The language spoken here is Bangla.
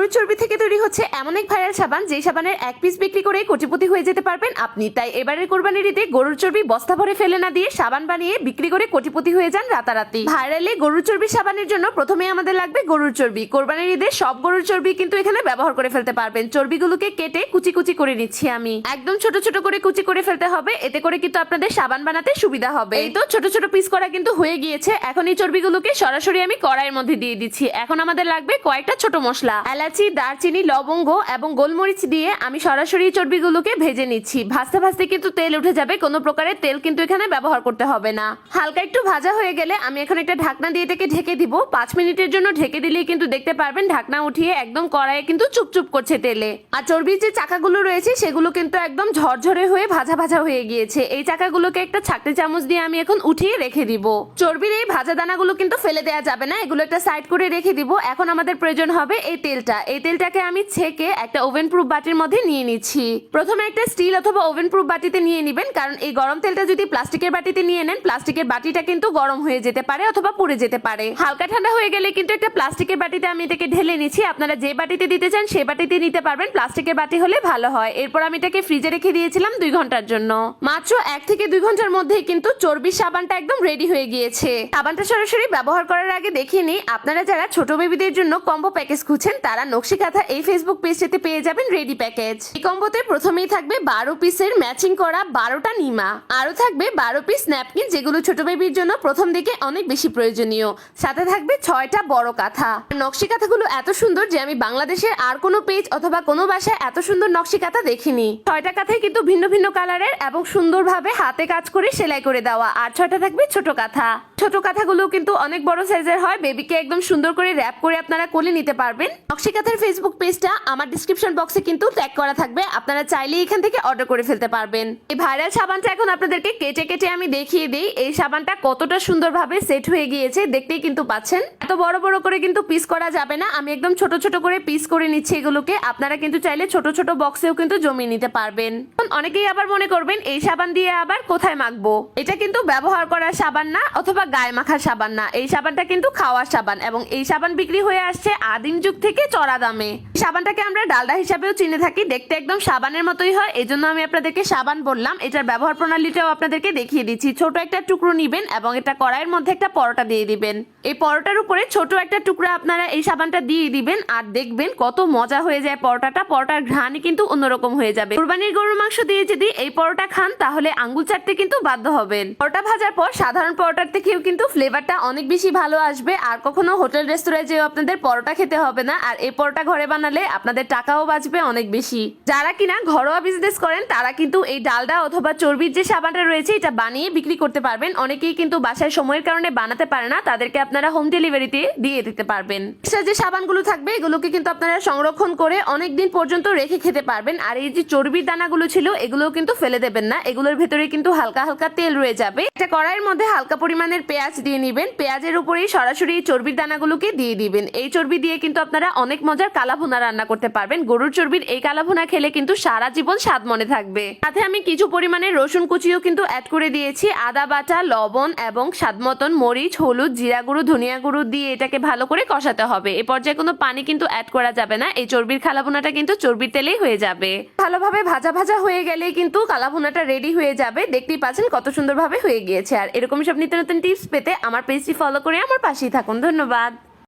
গরুর চর্বি থেকে তৈরি হচ্ছে এমন এক ভাইরাল সাবান, যে সাবানের এক পিস বিক্রি করে কোটিপতি হয়ে যেতে পারবেন আপনি। তাই এবারের কোরবানির ঈদে গরুর চর্বি বস্তা ভরে ফেলে না দিয়ে সাবান বানিয়ে বিক্রি করে কোটিপতি হয়ে যান রাতারাতি। ভাইরালে গরুর চর্বি সাবানের জন্য প্রথমে আমাদের লাগবে গরুর চর্বি। কোরবানির ঈদে সব গরুর চর্বি কিন্তু এখানে ব্যবহার করে ফেলতে পারবেন। চর্বিগুলোকে কেটে কুচি কুচি করে নিচ্ছি আমি, একদম ছোট ছোট করে কুচি করে ফেলতে হবে, এতে করে কিন্তু আপনাদের সাবান বানাতে সুবিধা হবে। এই তো ছোট ছোট পিস করা কিন্তু হয়ে গিয়েছে। এখন এই চর্বিগুলোকে সরাসরি আমি কড়াইয়ের মধ্যে দিয়ে দিচ্ছি। এখন আমাদের লাগবে কয়েকটা ছোট মশলা, এলাচি, দারচিনি, লবঙ্গ এবং গোলমরিচ দিয়ে আমি সরাসরি চর্বিগুলোকে ভেজে নিচ্ছি। ভাজতে ভাজতে কিন্তু তেল উঠে যাবে, কোনো প্রকারের তেল কিন্তু এখানে ব্যবহার করতে হবে না। হালকা একটু ভাজা হয়ে গেলে আমি এখন একটা ঢাকনা দিয়ে এটাকে ঢেকে দিব। 5 মিনিটের জন্য ঢেকে দিলেই কিন্তু দেখতে পারবেন ঢাকনা উঠিয়ে একদম কড়াইয়ে কিন্তু চুপচুপ করছে তেলে। আর চর্বির যে চাকাগুলো রয়েছে সেগুলো কিন্তু একদম ঝরঝরে হয়ে ভাজা ভাজা হয়ে গিয়েছে। এই চাকাগুলোকে একটা ছাঁকনি চামচ দিয়ে আমি এখন উঠিয়ে রেখে দিব। চর্বির এই ভাজা দানাগুলো কিন্তু ফেলে দেওয়া যাবে না, এগুলো একটা সাইড করে রেখে দিব। এখন আমাদের প্রয়োজন হবে এই তেলটা। এই তেলটাকে আমি ছেঁকে একটা ওভেন প্রুফ বাটির মধ্যে নিয়ে নিচ্ছি। প্রথমে একটা স্টিল অথবা ওভেন প্রুফ বাটিতে নিয়ে নেবেন, কারণ এই গরম তেলটা যদি প্লাস্টিকের বাটিতে নিয়ে নেন, প্লাস্টিকের বাটিটা কিন্তু গরম হয়ে যেতে পারে অথবা পুড়ে যেতে পারে। হালকা ঠান্ডা হয়ে গেলে কিন্তু একটা প্লাস্টিকের বাটিতে আমি এটাকে ঢেলে নিচ্ছি। আপনারা যে বাটিতে দিতে চান সেই বাটিতে নিতে পারবেন, প্লাস্টিকের বাটি হলে ভালো হয়। এরপর আমি এটাকে ফ্রিজে রেখে দিয়েছিলাম 2 ঘন্টার জন্য। মাত্র 1 থেকে 2 ঘন্টার মধ্যেই কিন্তু চর্বির সাবানটা একদম রেডি হয়ে গিয়েছে। সাবানটা সরাসরি ব্যবহার করার আগে দেখিয়ে নিই, আপনারা যারা ছোট বেবিদের জন্য কম্বো প্যাকেজ খুঁজছেন তারা নকশিকাঁথা এই ফেসবুক পেজটিতে পেয়ে যাবেন রেডি প্যাকেজ। এই কম্বোতে প্রথমেই থাকবে 12 পিসের ম্যাচিং করা 12টা নিমা, আরো থাকবে 12 পিস ন্যাপকিন, যেগুলো ছোট বেবির জন্য প্রথম দিকে অনেক বেশি প্রয়োজনীয়। সাথে থাকবে 6টা বড় কাঁথা। নকশি কাঁথাগুলো এত সুন্দর যে আমি বাংলাদেশের আর কোনো পেজ অথবা কোনো বাসায় এত সুন্দর নকশি কাঁথা দেখিনি। 6টা কাঁথায় কিন্তু ভিন্ন ভিন্ন কালারের এবং সুন্দরভাবে হাতে কাজ করে সেলাই করে দেওয়া। আর 6টা থাকবে ছোট কাঁথা। ছোট কাঁথাগুলো কিন্তু অনেক বড় সাইজের হয়, বেবিকে একদম সুন্দর করে র‍্যাপ করে আপনারা কোলে নিতে পারবেন। নকশি কাঁথার ফেসবুক পেজটা আমার ডেসক্রিপশন বক্সে কিন্তু ট্যাগ করা থাকবে, আপনারা চাইলে এখান থেকে অর্ডার করে ফেলতে পারবেন। এই ভাইরাল সাবানটা এখন আপনাদেরকে কেটে কেটে আমি দেখিয়ে দিই এই সাবানটা কতটা সুন্দরভাবে সেট হয়ে গিয়েছে, দেখতেই কিন্তু পাচ্ছেন। এত বড় বড় করে কিন্তু পিস করা যাবে না, আমি একদম ছোট ছোট করে পিস করে নিচ্ছি এগুলোকে। আপনারা কিন্তু চাইলে ছোট ছোট বক্সেও কিন্তু জমিয়ে নিতে পারবেন। অনেকেই আবার মনে করবেন এই সাবান দিয়ে আবার কোথায় মাখবো, এটা কিন্তু ব্যবহার করার সাবান না অথবা গায়ে মাখার সাবান না, এই সাবানটা কিন্তু খাওয়ার সাবান। এবং এই সাবান বিক্রি হয়ে আসছে আদিম যুগ থেকে চড়া দামে। সাবানটাকে আমরা ডালডা হিসাবেও চিনে থাকি, দেখতে একদম সাবানের মতোই হয়, এজন্য আমি আপনাদেরকে সাবান বললাম। এটার ব্যবহার প্রণালীটাও আপনাদেরকে দেখিয়ে দিচ্ছি। ছোট একটা টুকরো নিবেন এবং এটা কড়াইয়ের মধ্যে একটা পরোটা দিয়ে দিবেন। এই পরোটার উপরে ছোট একটা টুকরা আপনারা এই সাবানটা দিয়ে দিবেন, আর দেখবেন কত মজা হয়ে যায় পরোটাটা। পরোটার ঘ্রাণই কিন্তু অন্যরকম হয়ে যাবে। কুরবানির গরুর মাংস দিয়ে যদি এই পরোটা খান তাহলে আঙ্গুল চাটতে কিন্তু বাধ্য হবেন। পরোটা ভাজার পর সাধারণ পরোটার থেকেও কিন্তু ফ্লেভারটা অনেক বেশি ভালো আসবে। আর কখনো হোটেল রেস্তোরাঁয় যেও আপনাদের পরোটা খেতে হবে না, আর এই পরোটা ঘরে বানালে আপনাদের টাকাও বাঁচবে অনেক বেশি। যারা কিনা ঘরোয়া বিজনেস করেন তারা কিন্তু এই ডালডা অথবা চর্বির যে সাবানটা রয়েছে এটা বানিয়ে বিক্রি করতে পারবেন। অনেকেই কিন্তু বাসায় সময়ের কারণে বানাতে পারে না, তাদেরকে আপনারা হোম ডেলিভারিতে দিয়ে দিতে পারবেন। এক্সট্রা যে সাবানগুলো থাকবে এগুলোকে কিন্তু আপনারা সংরক্ষণ করে অনেক দিন পর্যন্ত রেখে খেতে পারবেন। আর এই যে চর্বির দানাগুলো ছিল এগুলো কিন্তু ফেলে দেবেন না, এগুলোর ভেতরে কিন্তু হালকা হালকা তেল রয়ে যাবে। একটা কড়াইয়ের মধ্যে হালকা পরিমাণের পেঁয়াজ দিয়ে নিবেন, পেঁয়াজের উপরেই সরাসরি এই চর্বির দানাগুলোকে দিয়ে দিবেন। এই চর্বি দিয়ে কিন্তু আপনারা অনেক মজার কালাভুনা রান্না করতে পারবেন। গরুর চর্বির এই কালাভুনা খেলে কিন্তু সারা জীবন স্বাদ মনে থাকবে। সাথে আমি কিছু পরিমাণে রসুন কুচিও কিন্তু অ্যাড করে দিয়েছি, আদা বাটা, লবণ এবং স্বাদ মতন মরিচ, হলুদ, জিরা গুঁড়ো, ধনিয়া গুঁড়ো দিয়ে এটাকে ভালো করে কষাতে হবে। এই পর্যায়ে কোনো পানি কিন্তু অ্যাড করা যাবে না, এই চর্বির কালাভুনাটা কিন্তু চর্বির তেলেই হয়ে যাবে। ভালোভাবে ভাজা ভাজা হয়ে গেলে কিন্তু কালাভুনাটা রেডি হয়ে যাবে। দেখতেই পাচ্ছেন কত সুন্দরভাবে হয়ে গিয়েছে। আর এরকম সব নিত্য নতুন টিপস পেতে আমার পেজটি ফলো করে আমার পাশেই থাকুন। ধন্যবাদ।